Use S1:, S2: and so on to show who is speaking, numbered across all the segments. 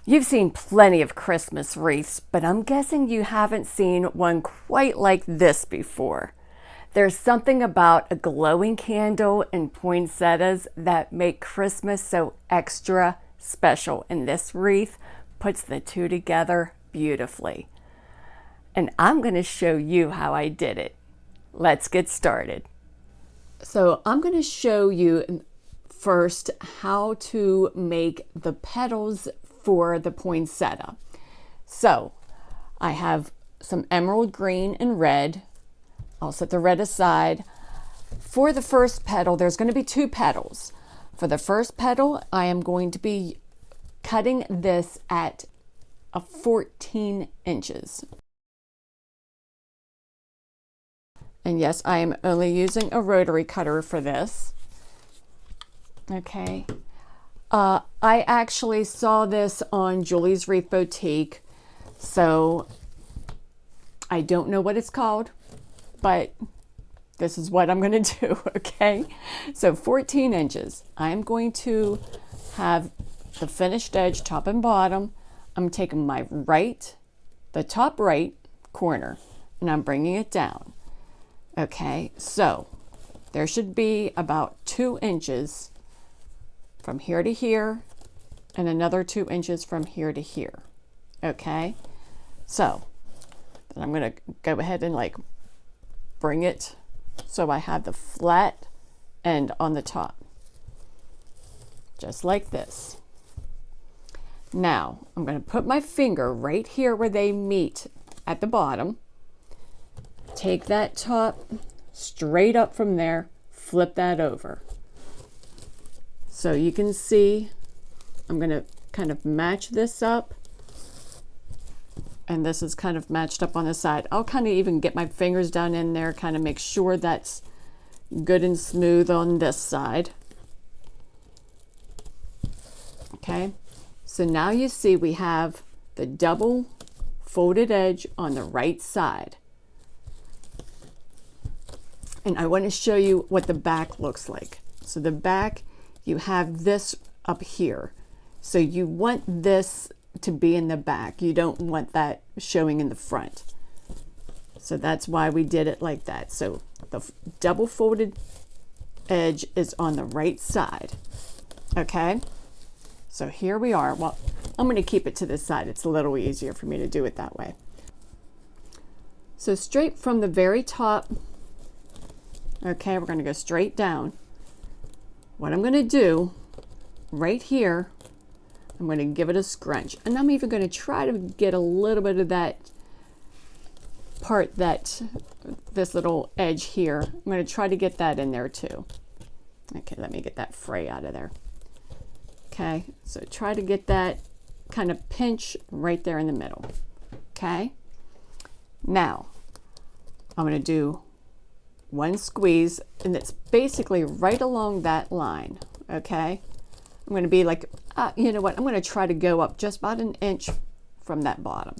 S1: You've seen plenty of Christmas wreaths, but I'm guessing you haven't seen one quite like this before. There's something about a glowing candle and poinsettias that make Christmas so extra special, and this wreath puts the two together beautifully. And I'm going to show you how I did it. Let's get started. So I'm going to show you first how to make the petals for the poinsettia. So I have some emerald green and red. I'll set the red aside. For the first petal, there's going to be two petals. For the first petal, I am going to be cutting this at 14 inches. And yes, I am only using a rotary cutter for this. Okay. I actually saw this on Julie's Wreath Boutique, so I don't know what it's called, but this is what I'm going to do, okay? So 14 inches. I'm going to have the finished edge, top and bottom. I'm taking my the top right corner, and I'm bringing it down. Okay, so there should be about 2 inches from here to here and another 2 inches from here to here. Okay, so then I'm going to go ahead and bring it so I have the flat end on the top, just like this. Now I'm going to put my finger right here where they meet at the bottom. Take that top straight up from there, flip that over. So you can see I'm going to kind of match this up, and this is kind of matched up on the side. I'll kind of even get my fingers down in there, kind of make sure that's good and smooth on this side. Okay, so now you see we have the double folded edge on the right side. And I want to show you what the back looks like. So the back, you have this up here. So you want this to be in the back. You don't want that showing in the front. So that's why we did it like that. So the double folded edge is on the right side. Okay. So here we are. Well, I'm going to keep it to this side. It's a little easier for me to do it that way. So straight from the very top, okay, we're going to go straight down. What I'm going to do right here, I'm going to give it a scrunch, and I'm even going to try to get a little bit of that part, this little edge here. I'm going to try to get that in there too. Okay, let me get that fray out of there. Okay, so try to get that kind of pinch right there in the middle. Okay, now I'm going to do one squeeze, and it's basically right along that line. Okay, I'm going to be like, you know what, I'm going to try to go up just about an inch from that bottom.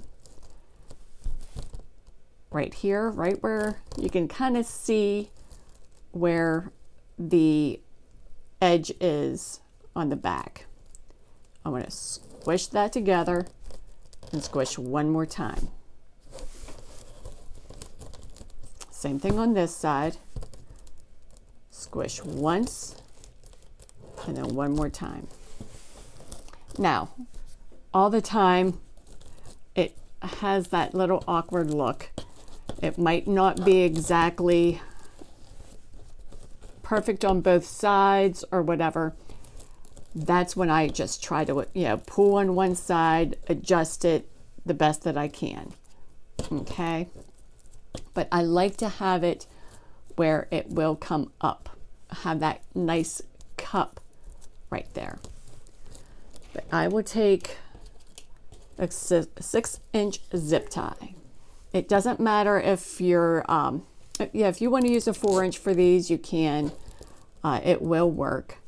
S1: Right here, right where you can kind of see where the edge is on the back. I'm going to squish that together and squish one more time. Same thing on this side. Squish once and then one more time. Now, all the time it has that little awkward look. It might not be exactly perfect on both sides or whatever. That's when I just try to, pull on one side, adjust it the best that I can. Okay. But I like to have it where it will come up, have that nice cup right there. But I will take a 6-inch zip tie. It doesn't matter if you're, if you want to use a 4-inch for these, you can. It will work.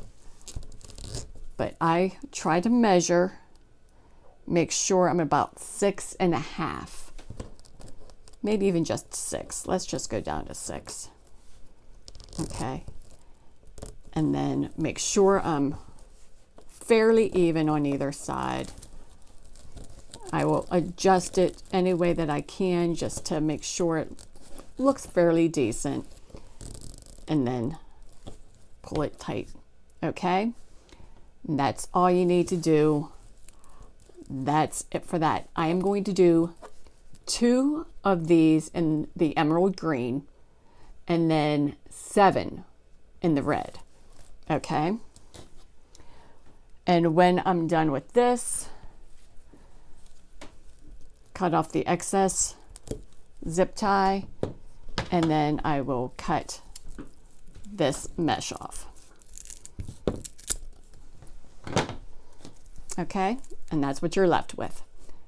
S1: But I try to measure, make sure I'm about 6.5. Maybe even just 6. Let's just go down to 6. Okay. And then make sure I'm fairly even on either side. I will adjust it any way that I can just to make sure it looks fairly decent, and then pull it tight. Okay, and that's all you need to do. That's it for that. I am going to do 2 of these in the emerald green and then 7 in the red. Okay, and when I'm done with this, cut off the excess zip tie, and then I will cut this mesh off. Okay, and that's what you're left with.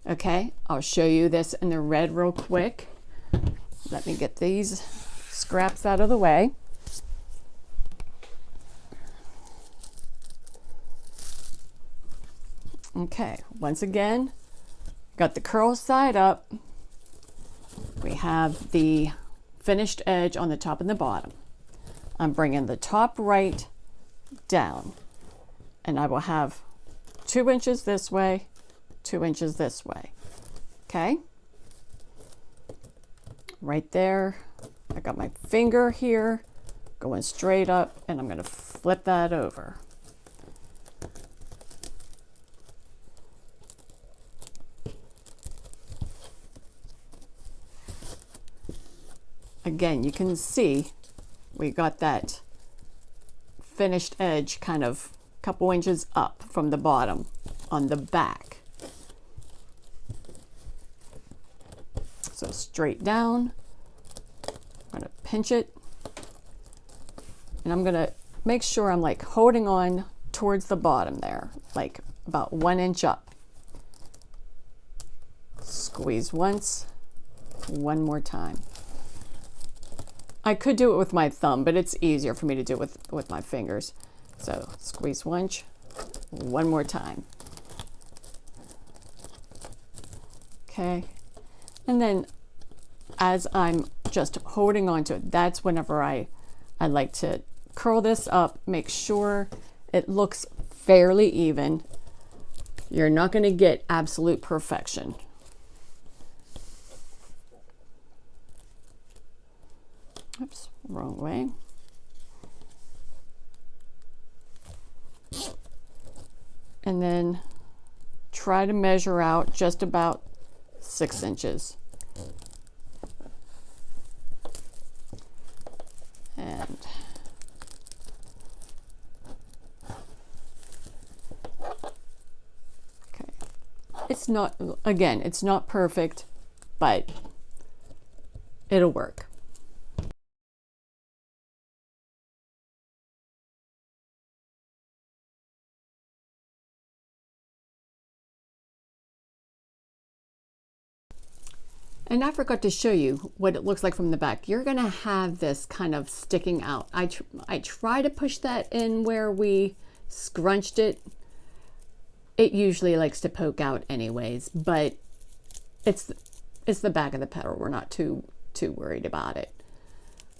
S1: Okay, I'll show you this in the red real quick. Let me get these scraps out of the way. Okay, once again, got the curl side up. We have the finished edge on the top and the bottom. I'm bringing the top right down, and I will have 2 inches this way, 2 inches this way. Okay, right there. I got my finger here going straight up, and I'm going to flip that over. Again, you can see we got that finished edge kind of a couple inches up from the bottom on the back. So straight down, I'm going to pinch it, and I'm going to make sure I'm like holding on towards the bottom there, like about 1 inch up. Squeeze once, one more time. I could do it with my thumb, but it's easier for me to do it with my fingers. So squeeze once, one more time. Okay, and then as I'm just holding on to it, that's whenever I like to curl this up, make sure it looks fairly even. You're not going to get absolute perfection. Oops, wrong way. And then try to measure out just about 6 inches. And okay, it's not, again, it's not perfect, but it'll work. And I forgot to show you what it looks like from the back. You're gonna have this kind of sticking out. I try to push that in where we scrunched it. It usually likes to poke out anyways, but it's the back of the petal. We're not too worried about it.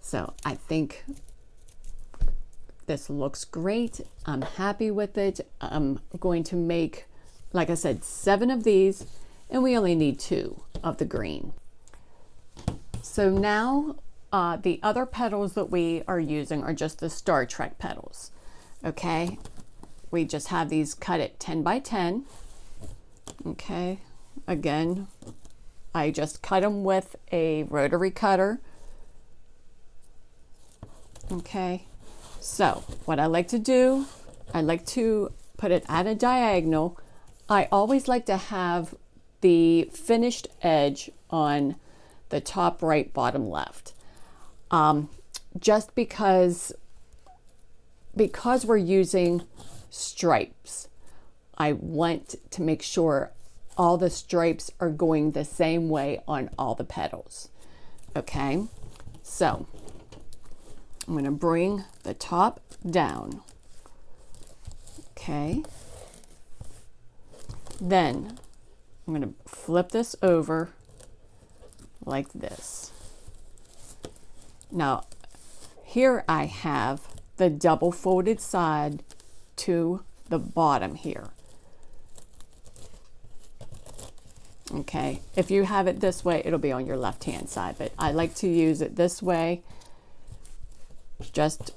S1: So I think this looks great. I'm happy with it. I'm going to make, like I said, 7 of these, and we only need 2 of the green. So now the other petals that we are using are just the Star Trek petals. Okay, we just have these cut at 10 by 10. Okay, again, I just cut them with a rotary cutter. Okay, so what I like to do, I like to put it at a diagonal. I always like to have the finished edge on the top right, bottom left. Just because we're using stripes, I want to make sure all the stripes are going the same way on all the petals. Okay, so I'm going to bring the top down. Okay, then I'm going to flip this over like this. Now here I have the double folded side to the bottom here. Okay, if you have it this way, it'll be on your left hand side, but I like to use it this way. Just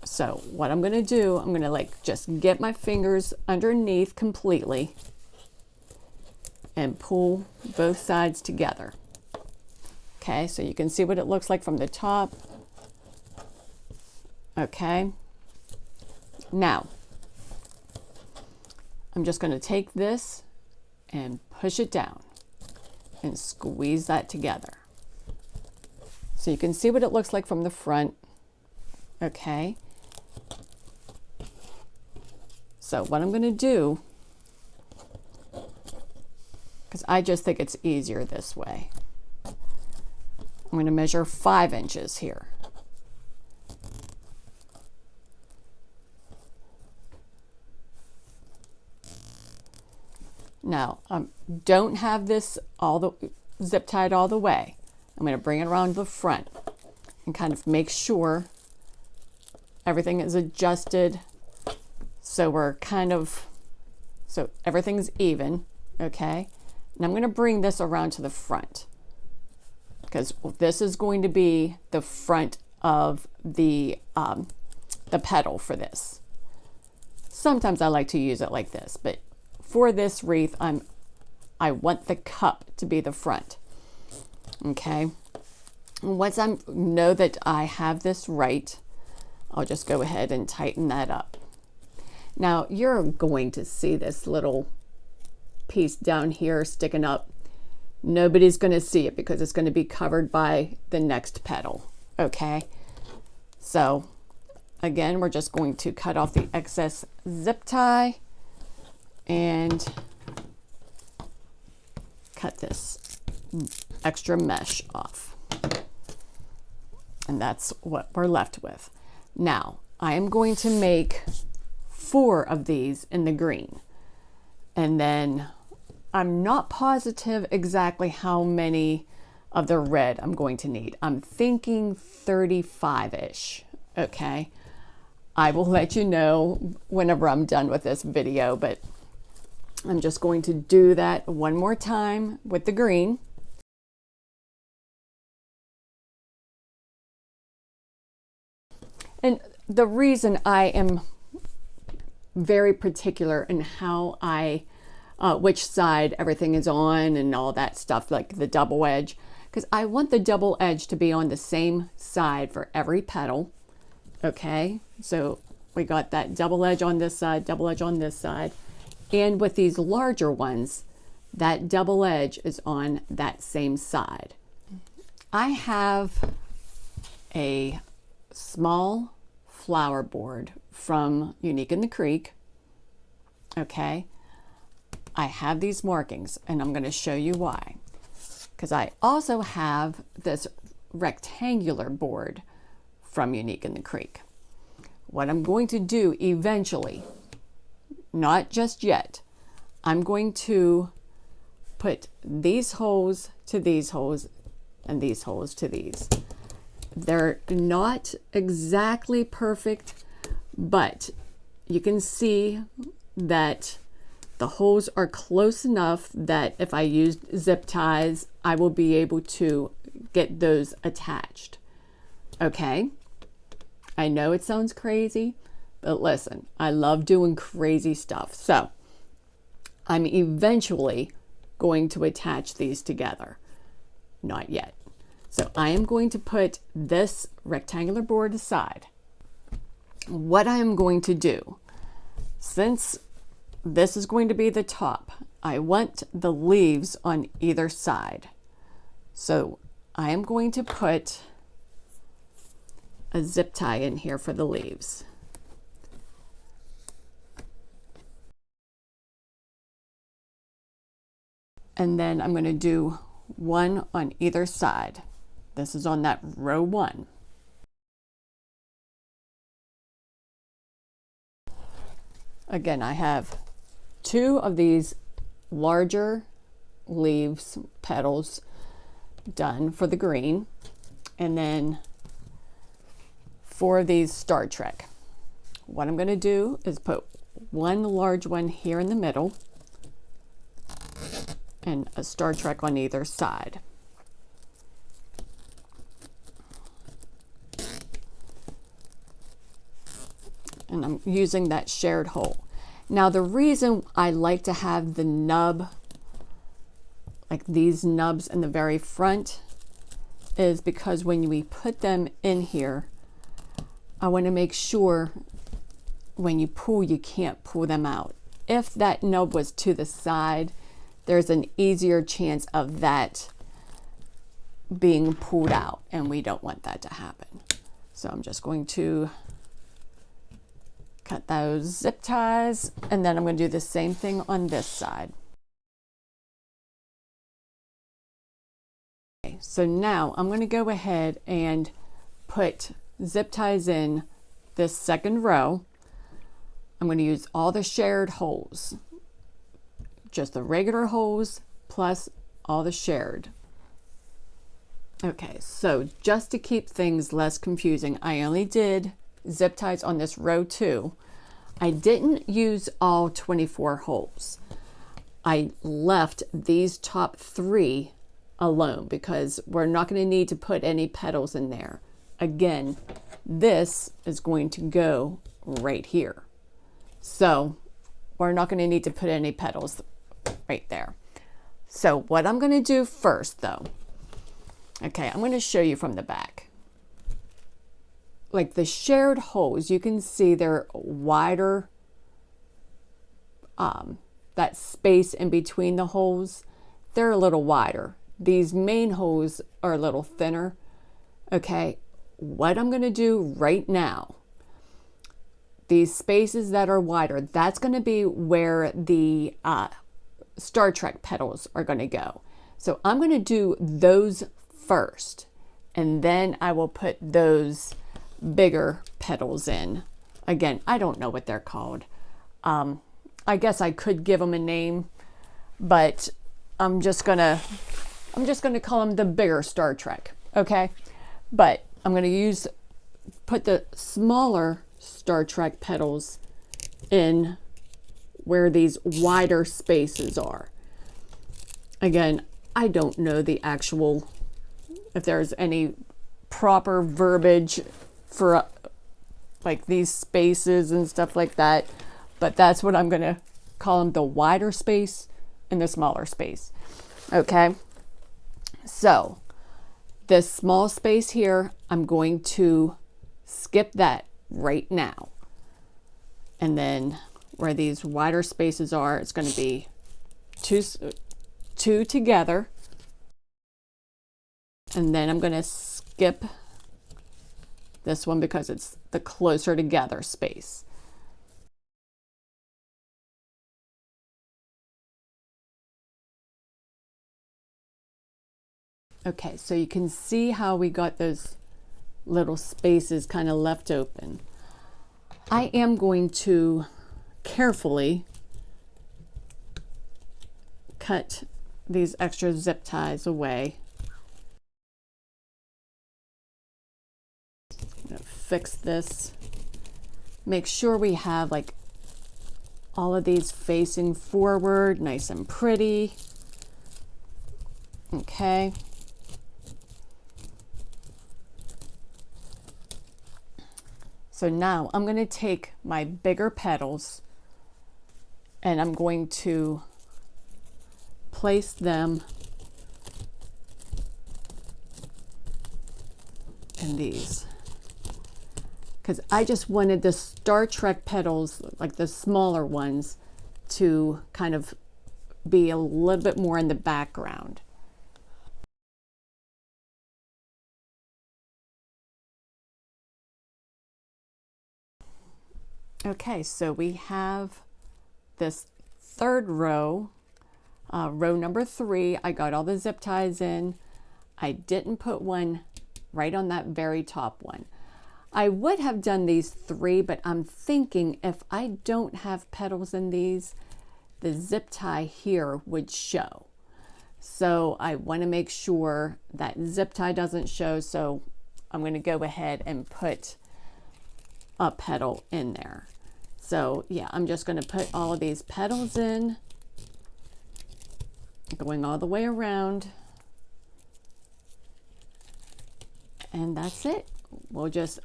S1: so what I'm going to do, I'm going to like just get my fingers underneath completely and pull both sides together. Okay, so you can see what it looks like from the top. Okay, now I'm just going to take this and push it down and squeeze that together. So you can see what it looks like from the front. Okay. So what I'm going to do, because I just think it's easier this way, I'm going to measure 5 inches here. Now, don't have this all the zip tied all the way. I'm going to bring it around the front and kind of make sure everything is adjusted so we're kind of, so everything's even, okay? And I'm going to bring this around to the front because this is going to be the front of the petal for this. Sometimes I like to use it like this, but for this wreath, I want the cup to be the front. Okay. Once I know that I have this right, I'll just go ahead and tighten that up. Now you're going to see this little piece down here sticking up. Nobody's going to see it because it's going to be covered by the next petal. Okay. So again, we're just going to cut off the excess zip tie and cut this extra mesh off. And that's what we're left with. Now, I am going to make 4 of these in the green. And then I'm not positive exactly how many of the red I'm going to need. I'm thinking 35-ish, okay? I will let you know whenever I'm done with this video, but I'm just going to do that one more time with the green. And the reason I am very particular in how I, which side everything is on and all that stuff, like the double edge, because I want the double edge to be on the same side for every petal. Okay, so we got that double edge on this side, double edge on this side. And with these larger ones, that double edge is on that same side. I have a small flower board from Unique in the Creek. Okay, I have these markings and I'm going to show you why. Because I also have this rectangular board from Unique in the Creek. What I'm going to do eventually, not just yet, I'm going to put these holes to these holes and these holes to these. They're not exactly perfect, but you can see that the holes are close enough that if I use zip ties, I will be able to get those attached. Okay, I know it sounds crazy, but listen, I love doing crazy stuff. So I'm eventually going to attach these together. Not yet. So I am going to put this rectangular board aside. What I am going to do, since this is going to be the top, I want the leaves on either side. So I am going to put a zip tie in here for the leaves. And then I'm going to do one on either side. This is on that row 1. Again, I have 2 of these larger leaves, petals done for the green, and then 4 of these Star Trek. What I'm going to do is put one large one here in the middle, and a Star Trek on either side. And I'm using that shared hole. Now the reason I like to have the nub, like these nubs in the very front, is because when we put them in here, I want to make sure when you pull, you can't pull them out. If that nub was to the side, there's an easier chance of that being pulled out, and we don't want that to happen. So I'm just going to cut those zip ties, and then I'm going to do the same thing on this side. Okay, so now I'm going to go ahead and put zip ties in this second row. I'm going to use all the shared holes, just the regular holes plus all the shared. Okay, so just to keep things less confusing, I only did zip ties on this row 2. I didn't use all 24 holes. I left these top 3 alone because we're not going to need to put any petals in there. Again, this is going to go right here. So we're not going to need to put any petals right there. So what I'm going to do first though, okay, I'm going to show you from the back. Like the shared holes, you can see they're wider, that space in between the holes, they're a little wider. These main holes are a little thinner. Okay, what I'm going to do right now, these spaces that are wider, that's going to be where the Star Trek petals are going to go. So I'm going to do those first, and then I will put those bigger petals in. Again, I don't know what they're called. I guess I could give them a name, but I'm just gonna call them the bigger Star Trek. Okay, but I'm gonna put the smaller Star Trek petals in where these wider spaces are. Again, I don't know the actual, if there's any proper verbiage for like these spaces and stuff like that, but that's what I'm going to call them, the wider space and the smaller space. Okay, so this small space here, I'm going to skip that right now, and then where these wider spaces are, it's going to be two together, and then I'm going to skip this one because it's the closer together space. Okay, so you can see how we got those little spaces kind of left open. I am going to carefully cut these extra zip ties away. I'm gonna fix this. Make sure we have like all of these facing forward, nice and pretty. Okay. So now I'm going to take my bigger petals and I'm going to place them in these, because I just wanted the Star Trek petals, like the smaller ones, to kind of be a little bit more in the background. Okay, so we have this third row, row number 3. I got all the zip ties in. I didn't put one right on that very top one. I would have done these 3, but I'm thinking if I don't have petals in these, the zip tie here would show. So I want to make sure that zip tie doesn't show, so I'm going to go ahead and put a petal in there. So yeah, I'm just going to put all of these petals in, going all the way around. And that's it.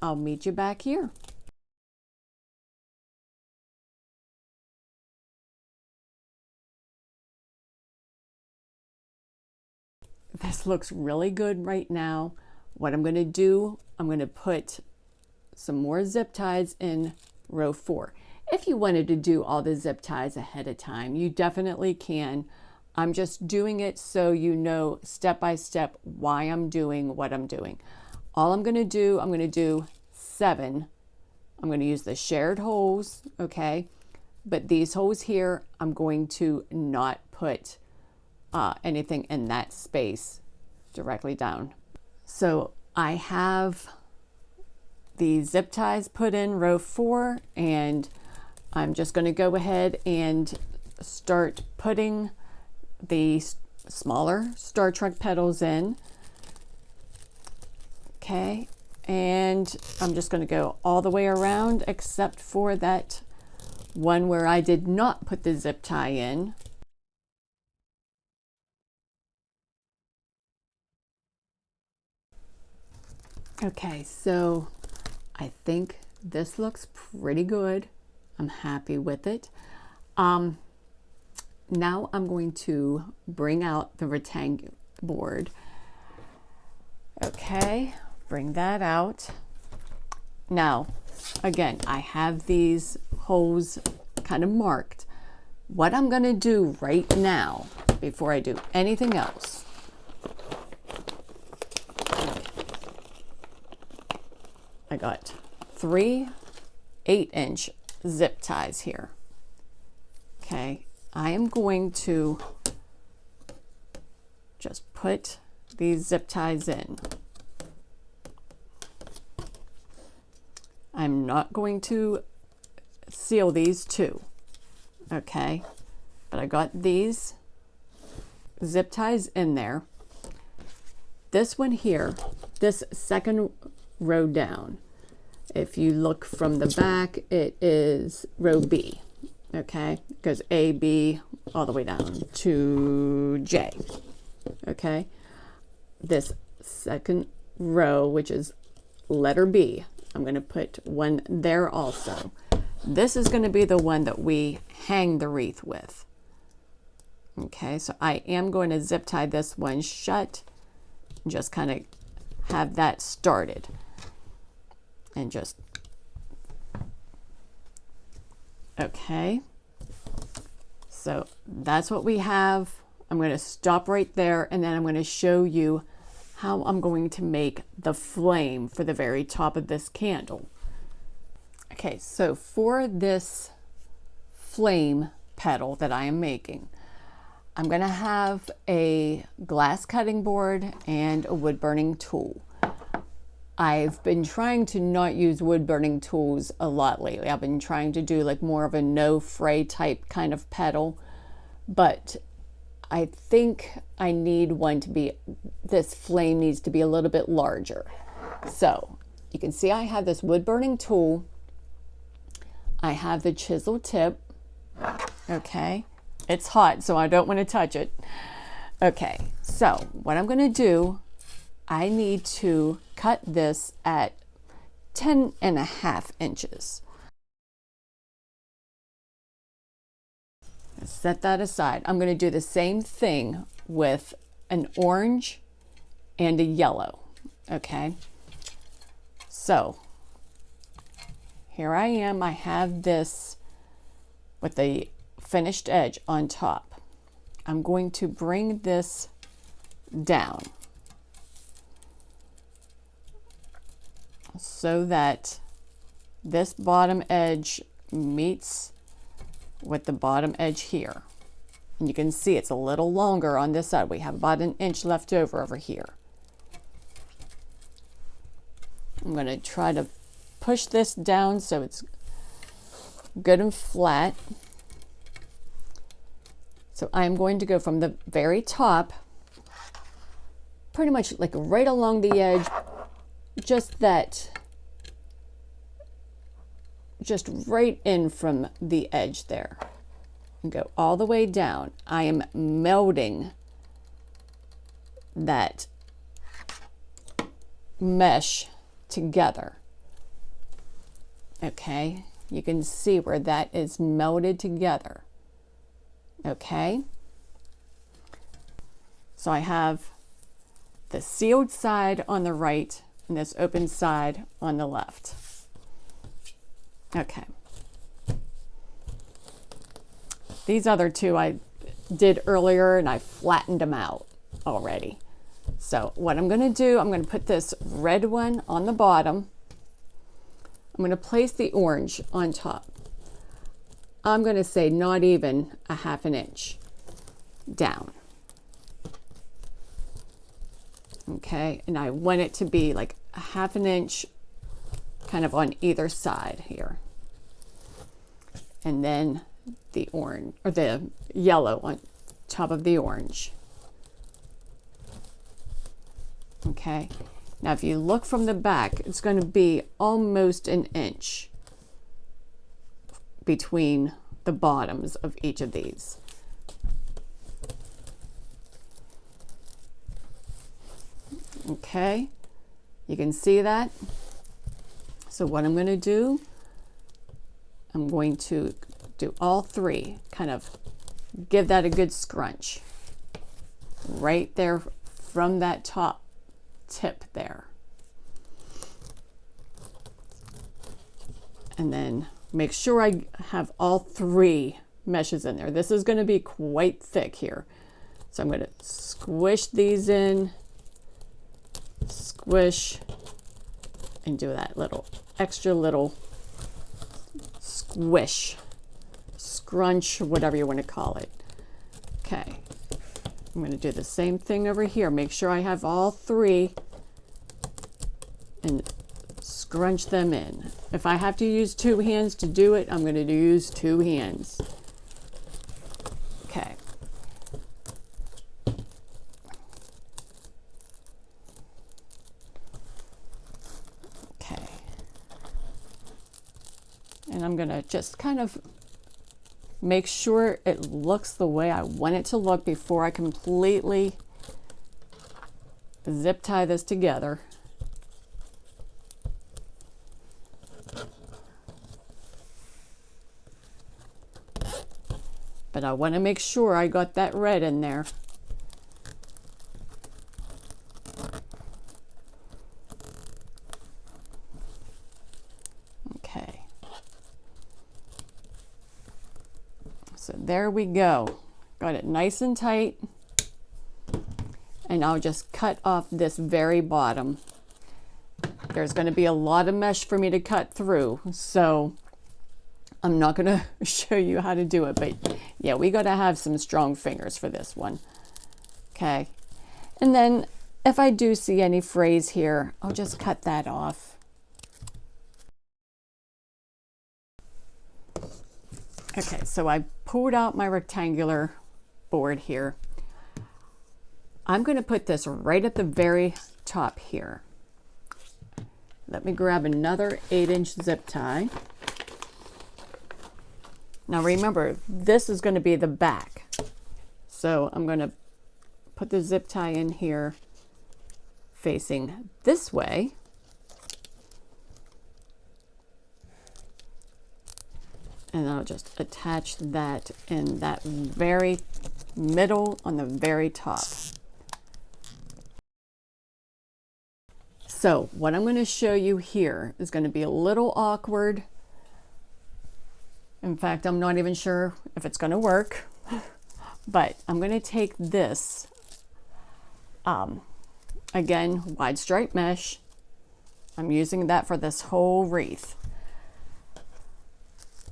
S1: I'll meet you back here. This looks really good right now. What I'm going to do, I'm going to put some more zip ties in row 4. If you wanted to do all the zip ties ahead of time, you definitely can. I'm just doing it so you know step by step why I'm doing what I'm doing. All I'm going to do, I'm going to do 7. I'm going to use the shared holes, okay? But these holes here, I'm going to not put anything in that space directly down. So I have the zip ties put in row 4, and I'm just going to go ahead and start putting the smaller Star Trek petals in. Okay, and I'm just going to go all the way around except for that one where I did not put the zip tie in. Okay, so I think this looks pretty good. I'm happy with it. Now I'm going to bring out the rectangular board. Okay, bring that out. Now, again, I have these holes kind of marked. What I'm going to do right now, before I do anything else, I got 3 8-inch zip ties here. Okay, I am going to just put these zip ties in. I'm not going to seal these 2, okay? But I got these zip ties in there. This one here, this second row down, if you look from the back, it is row B, okay? It goes A, B, all the way down to J, okay? This second row, which is letter B, I'm going to put one there also. This is going to be the one that we hang the wreath with. Okay, so I am going to zip tie this one shut, just kind of have that started. And just, okay, so that's what we have. I'm going to stop right there, and then I'm going to show you how I'm going to make the flame for the very top of this candle. Okay, so for this flame petal that I am making, I'm going to have a glass cutting board and a wood burning tool. I've been trying to not use wood burning tools a lot lately. I've been trying to do like more of a no fray type kind of petal, but I think I need one to be, this flame needs to be a little bit larger. So you can see I have this wood burning tool. I have the chisel tip. Okay, it's hot, so I don't want to touch it. Okay, so what I'm going to do, I need to cut this at 10.5 inches. Set that aside. I'm going to do the same thing with an orange and a yellow. Okay, so here I am. I have this with the finished edge on top. I'm going to bring this down so that this bottom edge meets with the bottom edge here. And you can see it's a little longer on this side. We have about 1 inch left over here. I'm going to try to push this down so it's good and flat. So I'm going to go from the very top, pretty much like right along the edge, just right in from the edge there, and go all the way down. I am melding that mesh together. Okay, you can see where that is melded together. Okay, so I have the sealed side on the right and this open side on the left. Okay, these other two I did earlier and I flattened them out already. So what I'm going to do, I'm going to put this red one on the bottom. I'm going to place the orange on top. I'm going to say not even a ½ inch down. Okay, and I want it to be like a ½ inch kind of on either side here. And then the orange, or the yellow on top of the orange. Okay, now if you look from the back, it's going to be almost an inch between the bottoms of each of these. Okay, you can see that. So what I'm going to do, I'm going to do all three, kind of give that a good scrunch right there from that top tip there. And then make sure I have all three meshes in there. This is going to be quite thick here. So I'm going to squish these in, squish, and do that little extra little squish, scrunch, whatever you want to call it. Okay, I'm going to do the same thing over here. Make sure I have all three and scrunch them in. If I have to use 2 hands to do it, I'm going to use 2 hands. Okay. Okay. And I'm going to just kind of make sure it looks the way I want it to look before I completely zip tie this together. But I want to make sure I got that red in there. Okay. So there we go. Got it nice and tight. And I'll just cut off this very bottom. There's going to be a lot of mesh for me to cut through, so I'm not going to show you how to do it, but yeah, we got to have some strong fingers for this one. Okay. And then if I do see any frays here, I'll just cut that off. Okay, so I pulled out my rectangular board here. I'm going to put this right at the very top here. Let me grab another 8-inch zip tie. Now remember, this is going to be the back. So I'm going to put the zip tie in here facing this way. And I'll just attach that in that very middle on the very top. So what I'm going to show you here is going to be a little awkward. In fact, I'm not even sure if it's going to work, but I'm going to take this, again, wide stripe mesh. I'm using that for this whole wreath.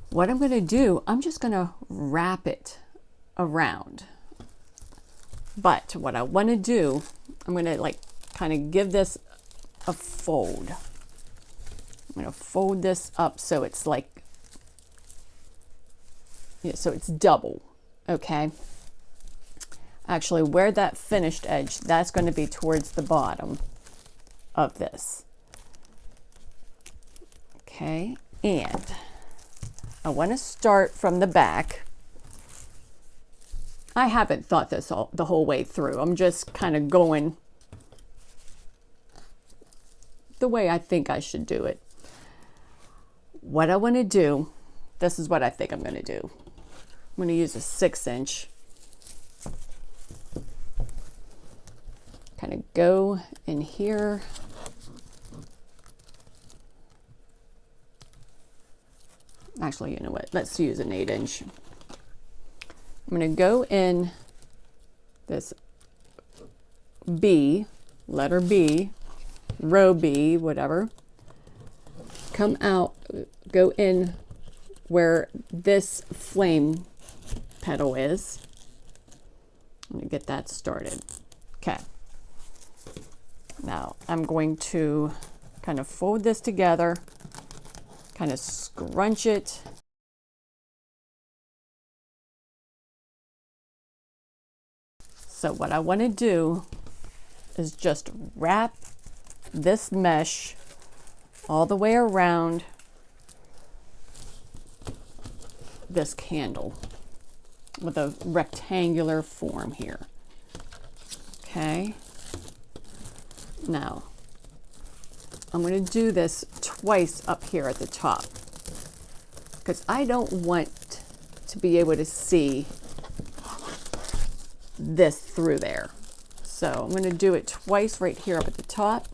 S1: What I'm going to do, I'm just going to wrap it around. But what I want to do, I'm going to like kind of give this a fold. I'm going to fold this up so it's like, so it's double, okay? Actually, where that finished edge, that's going to be towards the bottom of this. Okay, and I want to start from the back. I haven't thought this the whole way through. I'm just kind of going the way I think I should do it. What I want to do, this is what I think I'm going to do. I'm going to use a 6-inch. Kind of go in here. Actually, you know what? Let's use an 8-inch. I'm going to go in this B, letter B, row B, whatever. Come out, go in where this flame petal is. Let me get that started. Okay. Now I'm going to kind of fold this together, kind of scrunch it. So what I want to do is just wrap this mesh all the way around this candle with a rectangular form here. Okay. Now, I'm going to do this twice up here at the top because I don't want to be able to see this through there. So I'm going to do it twice right here up at the top.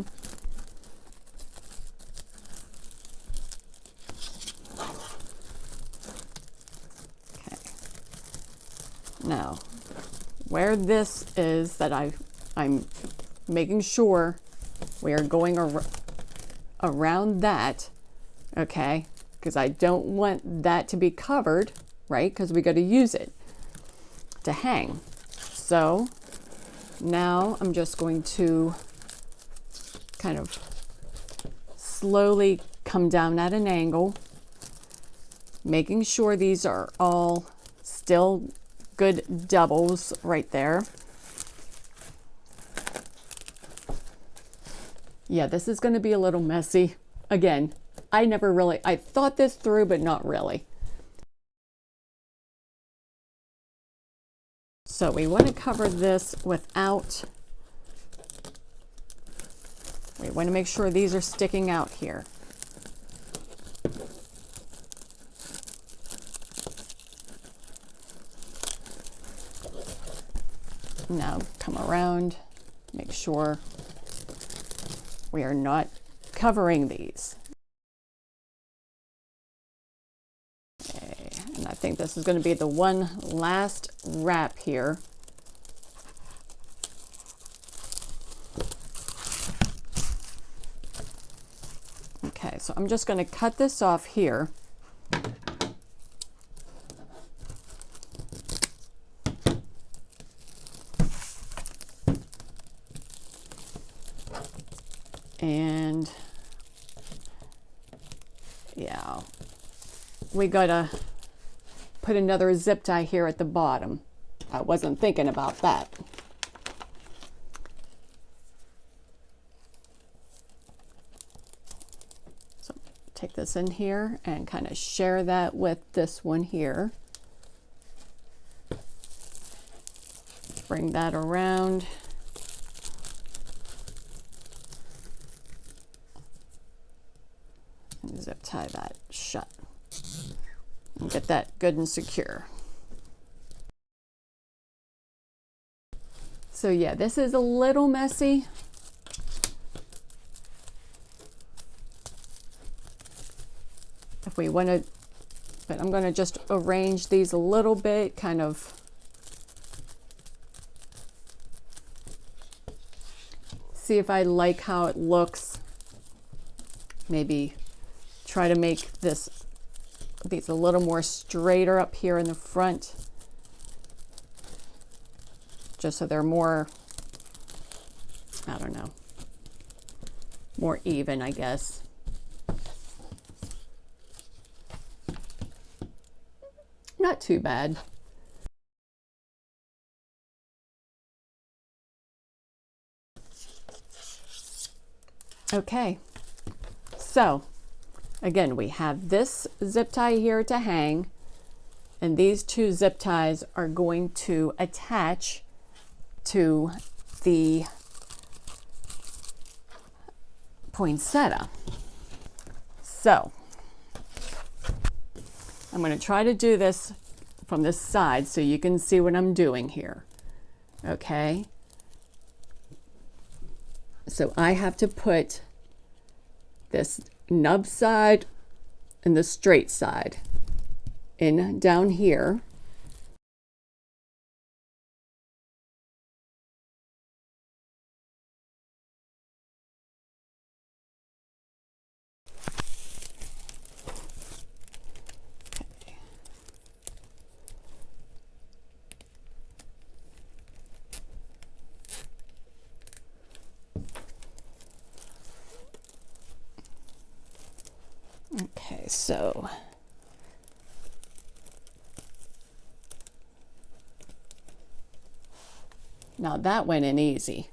S1: Okay. Now, where this is that I'm making sure we are going around that, okay, because I don't want that to be covered, right, because we got to use it to hang. So now I'm just going to kind of slowly come down at an angle, making sure these are all still good doubles right there. Yeah, this is going to be a little messy. Again, I thought this through, but not really. So we want to cover this without, we want to make sure these are sticking out here. Now come around, make sure we are not covering these. Okay, and I think this is going to be the one last wrap here. Okay, so I'm just going to cut this off here. And yeah, we gotta put another zip tie here at the bottom. I wasn't thinking about that. So take this in here and kind of share that with this one here. Bring that around. Zip tie that shut and get that good and secure. So yeah, this is a little messy. If we want to, but I'm going to just arrange these a little bit, kind of see if I like how it looks. Maybe try to make these a little more straighter up here in the front, just so they're more, I don't know, more even, I guess. Not too bad. Okay, so again, we have this zip tie here to hang. And these two zip ties are going to attach to the poinsettia. So I'm going to try to do this from this side so you can see what I'm doing here. Okay. So I have to put this nub side and the straight side in down here. Okay, so now that went in easy,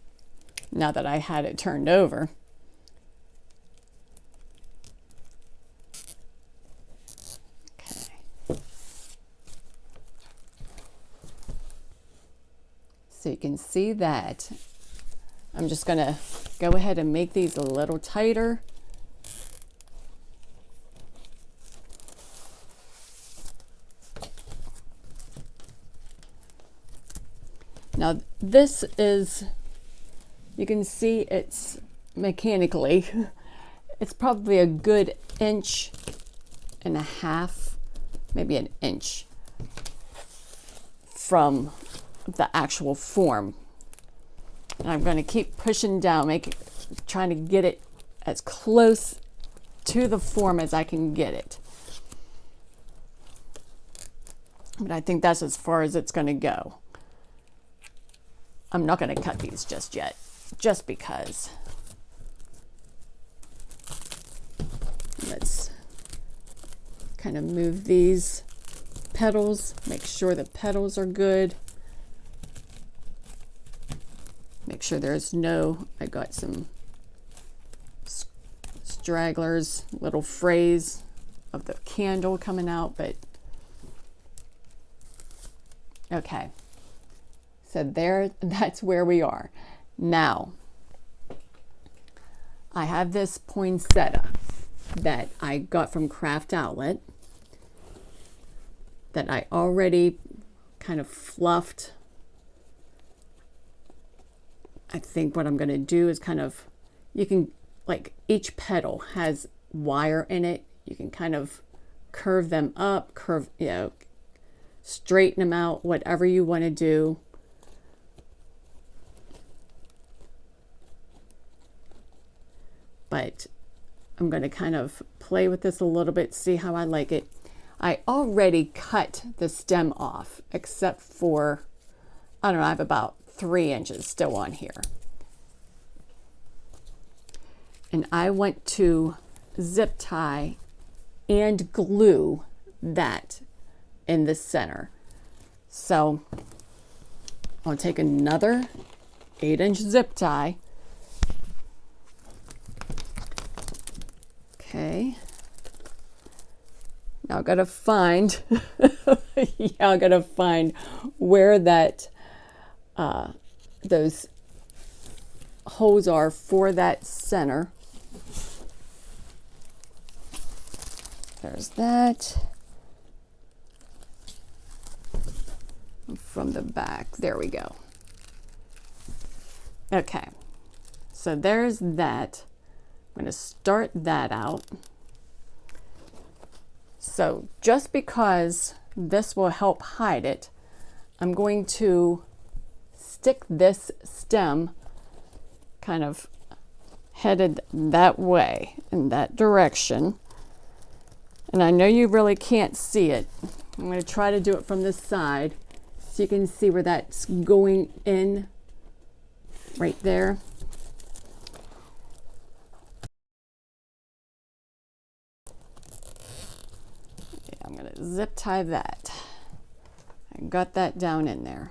S1: now that I had it turned over. Okay. So you can see that. I'm just going to go ahead and make these a little tighter. Now this is, you can see it's mechanically, it's probably a good 1.5 inches, maybe an inch from the actual form. And I'm going to keep pushing down, trying to get it as close to the form as I can get it. But I think that's as far as it's going to go. I'm not going to cut these just yet, just because. Let's kind of move these petals, make sure the petals are good. Make sure there's no, I got some stragglers, little frays of the candle coming out, but okay. So there, that's where we are. Now, I have this poinsettia that I got from Craft Outlet that I already kind of fluffed. I think what I'm going to do is kind of, you can, like, each petal has wire in it. You can kind of curve them up, straighten them out, whatever you want to do. But I'm going to kind of play with this a little bit, see how I like it. I already cut the stem off, except for, I don't know, I have about 3 inches still on here. And I want to zip tie and glue that in the center. So I'll take another 8-inch zip tie. Okay. Now I gotta find, I gotta find where that, those holes are for that center. There's that. From the back, there we go. Okay, so there's that. I'm going to start that out. So just because this will help hide it, I'm going to stick this stem kind of headed that way, in that direction. And I know you really can't see it. I'm going to try to do it from this side so you can see where that's going in right there. I'm going to zip tie that. I got that down in there.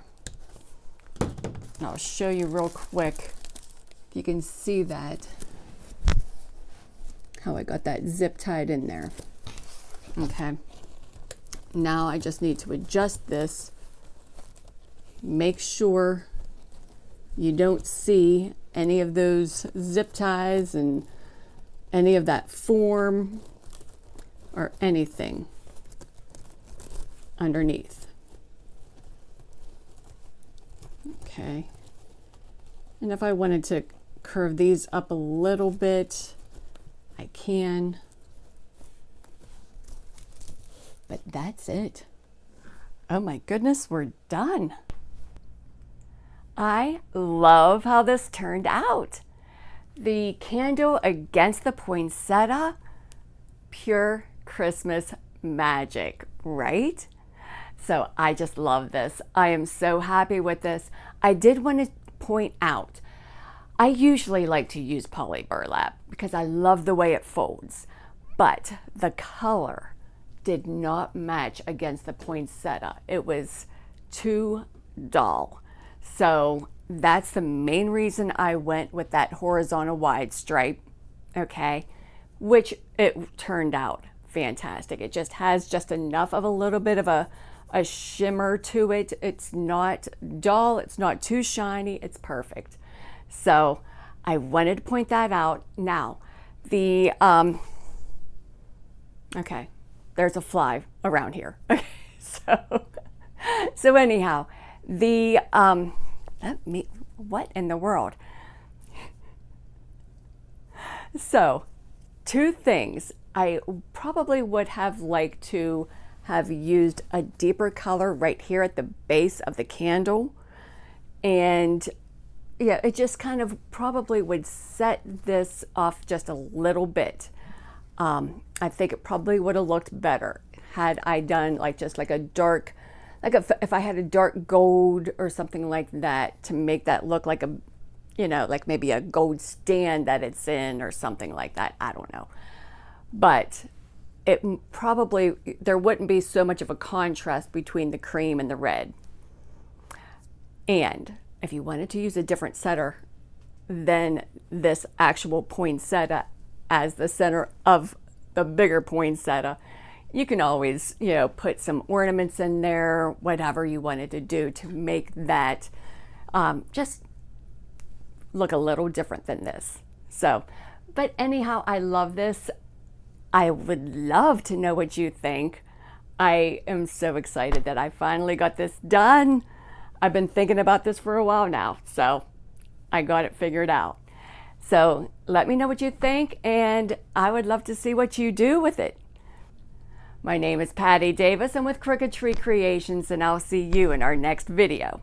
S1: And I'll show you real quick if you can see that, how I got that zip tied in there. Okay. Now I just need to adjust this. Make sure you don't see any of those zip ties and any of that form or anything underneath. Okay. And if I wanted to curve these up a little bit, I can. But that's it. Oh my goodness, we're done. I love how this turned out. The candle against the poinsettia, pure Christmas magic, right? So I just love this. I am so happy with this. I did want to point out, I usually like to use poly burlap because I love the way it folds, but the color did not match against the poinsettia. It was too dull. So that's the main reason I went with that horizontal wide stripe, okay, which it turned out fantastic. It just has just enough of a little bit of a shimmer to it. It's not dull, it's not too shiny, it's perfect. So I wanted to point that out. Now, the, okay, there's a fly around here. So anyhow, the, what in the world? So, two things. I probably would have liked to have used a deeper color right here at the base of the candle. And yeah, it just kind of probably would set this off just a little bit. I think it probably would have looked better had I done like just like a dark, like if I had a dark gold or something like that to make that look like a, you know, like maybe a gold stand that it's in or something like that. I don't know. But it probably, there wouldn't be so much of a contrast between the cream and the red. And if you wanted to use a different setter than this actual poinsettia as the center of the bigger poinsettia, you can always, you know, put some ornaments in there, whatever you wanted to do to make that just look a little different than this. So, but anyhow, I love this. I would love to know what you think. I am so excited that I finally got this done. I've been thinking about this for a while now, so I got it figured out. So let me know what you think, and I would love to see what you do with it. My name is Patty Davis. I'm with Crooked Tree Creations, and I'll see you in our next video.